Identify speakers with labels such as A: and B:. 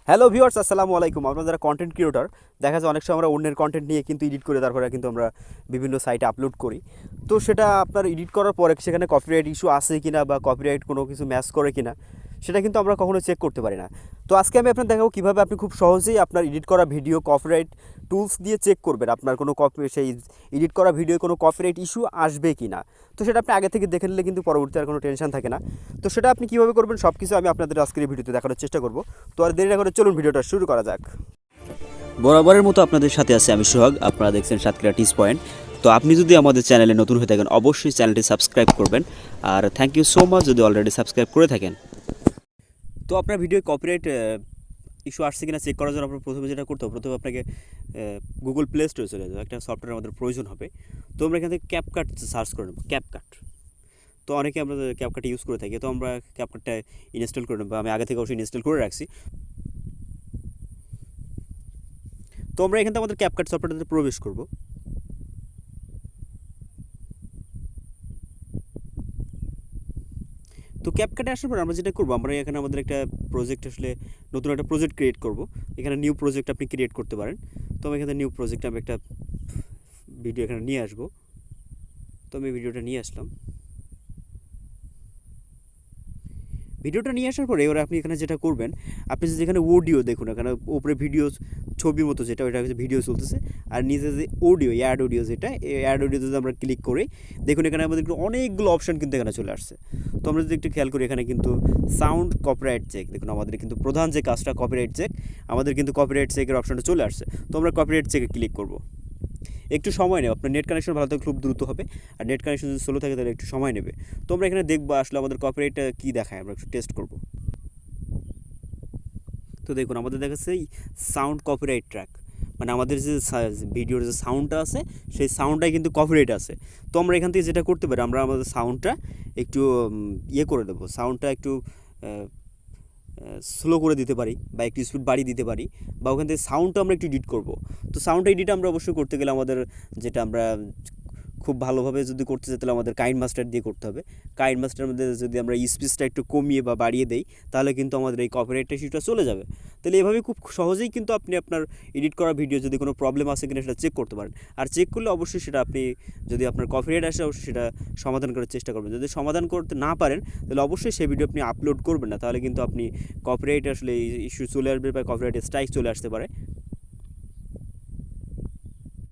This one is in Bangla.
A: হ্যালো ভিউয়ার্স, আসসালামু আলাইকুম। আমরা যারা কন্টেন্ট ক্রিয়েটর, দেখা যায় অনেক সময় আমরা অন্যের কন্টেন্ট নিয়ে কিন্তু এডিট করে তারপরে কিন্তু আমরা বিভিন্ন সাইটে আপলোড করি। তো সেটা আপনার এডিট করার পরে সেখানে কপিরাইট ইস্যু আছে কিনা বা কপিরাইট কোনো কিছু ম্যাচ করে কিনা সেটা কিন্তু আমরা কখনো চেক করতে পারি না। তো আজকে আমি আপনার দেখাবো কীভাবে আপনি খুব সহজেই আপনার এডিট করা ভিডিও কপিরাইট টুলস দিয়ে চেক করবেন আপনার কোনো সেই এডিট করা ভিডিও কোনো কপিরাইট ইস্যু আসবে কি না। তো সেটা আপনি আগে থেকে দেখে নিলে কিন্তু পরবর্তী আর কোনো টেনশন থাকে না। তো সেটা আপনি কীভাবে করবেন সব কিছু আমি আপনাদের আজকের এই ভিডিওতে দেখানোর চেষ্টা করব। তো আর দেরি না করে চলুন ভিডিওটা শুরু করা যাক।
B: বরাবরের মতো আপনাদের সাথে আছে আমি সোহাগ। আপনারা দেখছেন সাতক্ষীরা টিস পয়েন্ট। তো আপনি যদি আমাদের চ্যানেলে নতুন হয়ে থাকেন অবশ্যই চ্যানেলটি সাবস্ক্রাইব করবেন। আর থ্যাংক ইউ সো মাচ যদি অলরেডি সাবস্ক্রাইব করে থাকেন।
A: তো আপনার ভিডিও কপিরাইট ইস্যু আসছে কিনা চেক করার জন্য আপনার প্রথমে যেটা করতে হবে, প্রথমে আপনাকে গুগল প্লে স্টোরে চলে যাবে। একটা সফটওয়্যার আমাদের প্রয়োজন হবে। তো আমরা এখান থেকে ক্যাপকাট সার্চ করে নেব, ক্যাপকাট। তো অনেকে আমরা ক্যাপকাট ইউজ করে থাকি, তো আমরা ক্যাপকাটটা ইনস্টল করে নেব। আমি আগে থেকে অবশ্যই ইনস্টল করে রাখছি। তো আমরা এখান থেকে আমাদের ক্যাপকাট সফটওয়্যারটাতে প্রবেশ করব। তো ক্যাপকাটে আসার পর আমরা যেটা করবো, আমরা এখানে আমাদের একটা প্রজেক্ট আসলে নতুন একটা প্রজেক্ট ক্রিয়েট করব। এখানে নিউ প্রজেক্ট আপনি ক্রিয়েট করতে পারেন। তো আমি এখানে নিউ প্রজেক্টে আমি একটা ভিডিও এখানে নিয়ে আসবো। তো আমি ভিডিওটা নিয়ে আসলাম। ভিডিওটা নিয়ে আসার পরে এবার আপনি এখানে যেটা করবেন, আপনি যদি এখানে অডিও দেখুন, এখানে উপরে ভিডিও ছবির মতো যেটা, ওইটা হচ্ছে ভিডিও চলতেছে। আর নিচে যে অডিও, অ্যাড অডিও যেটা, এই অ্যাড অডিও যদি আমরা ক্লিক করি, দেখুন এখানে আমাদের অনেকগুলো অপশান কিন্তু এখানে চলে আসছে। তো আমরা যদি একটু খেয়াল করি, এখানে কিন্তু সাউন্ড কপিরাইট চেক, দেখুন আমাদের কিন্তু প্রধান যে কাজটা কপিরাইট চেক, আমাদের কিন্তু কপিরাইট চেকের অপশানটা চলে আসছে। তো আমরা কপিরাইট চেকে ক্লিক করব। একটু সময় নেবে, আপনার নেট কানেকশন ভালো থাকলে খুব দ্রুত হবে, আর নেট কানেকশন যদি স্লো থাকে তাহলে একটু সময় নেবে। তো আমরা এখানে দেখবো আসলে আমাদের কপিরাইটটা কী দেখায়, আমরা একটু টেস্ট করব। তো দেখুন আমাদের দেখাচ্ছে সাউন্ড কপিরাইট ট্র্যাক, মানে আমাদের যে ভিডিওর যে সাউন্ডটা আছে সেই সাউন্ডটাই কিন্তু কপিরাইট আছে। তো আমরা এখান থেকে যেটা করতে পারি, আমরা আমাদের সাউন্ডটা একটু করে দেবো, সাউন্ডটা একটু স্লো করে দিতে পারি বা একটু স্পিড বাড়িয়ে দিতে পারি, বা ওখান থেকে সাউন্ডটা আমরা একটু এডিট করব। তো সাউন্ড এডিট আমরা অবশ্যই করতে গেলে আমাদের যেটা আমরা খুব ভালোভাবে যদি করতে চাই তাহলে আমাদের কাইন মাস্টার দিয়ে করতে হবে। কাইন মাস্টারের মধ্যে যদি আমরা স্পিচটা একটু কমিয়ে বা বাড়িয়ে দেই তাহলে কিন্তু আমাদের এই কপিরাইট ইস্যুটা চলে যাবে। তাহলে এভাবে খুব সহজেই কিন্তু আপনি আপনার এডিট করা ভিডিও যদি কোনো প্রবলেম আসে কিনা সেটা চেক করতে পারেন। আর চেক করলে অবশ্যই সেটা আপনি যদি আপনার কপিরাইট আসে অবশ্যই সেটা সমাধান করার চেষ্টা করবেন। যদি সমাধান করতে না পারেন তাহলে অবশ্যই সেই ভিডিও আপনি আপলোড করবেন না, তাহলে কিন্তু আপনি কপিরাইট আসলে ইস্যু চলে আসবে বা কপিরাইট স্ট্রাইক চলে আসতে পারে।